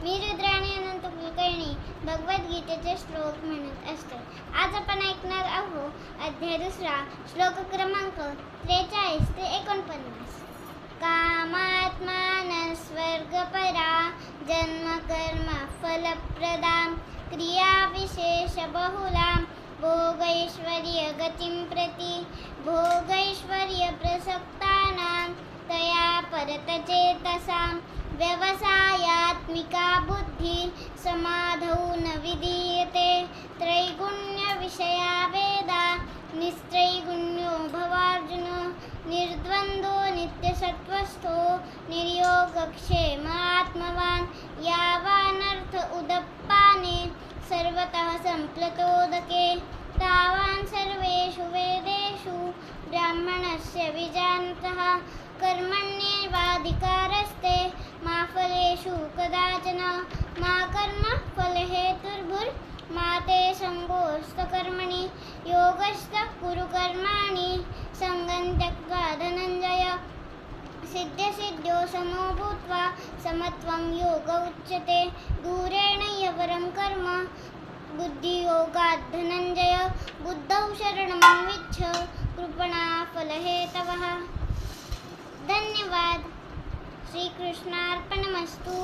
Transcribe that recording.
मी रुद्राणी अनंत कुलकर्णी भगवद्गीतेचे श्लोक म्हणत असते. आज आपण ऐकणार आहोत अध्याय 2 श्लोक क्रमांक 43 ते 49. कामात्मान स्वर्गपरा जन्म कर्म फलप्रदां क्रिया विशेष बहुलां भोगैश्वर्य गतिं प्रति भोगैश्वर्य प्रसक्तानां तया परतचेतसां व्यवसायात्मिका बुद्धि समाधौ न विधीयते त्रैगुण्य विषया वेदा निस्त्रैगुण्यो भवार्जुन निर्द्वन्द्वो नित्यसत्त्वस्थो निर्योगक्षेम आत्मवान् यावानर्थ उदप्पाने सर्वतः सम्प्लतोदके तावान् सर्वेषु वेदेषु ब्राह्मणस्य विजानतः कर्मण्येवाधिकारस्ते मा फलेषु कदाचन मा कर्मफलहेतुर्भुर्मा ते सङ्गोऽस्तकर्मणि योगस्तः कुरु कर्माणि सङ्गं त्यक्त्वा धनञ्जय सिद्ध्यसिद्ध्यो समो भूत्वा समत्वं योग उच्यते दूरेण यवरं कर्म बुद्धियोगात् धनञ्जय बुद्धौ शरणमन्विच्छ कृपणा फलहेतवः. धन्यवाद. श्रीकृष्णार्पणमस्तु.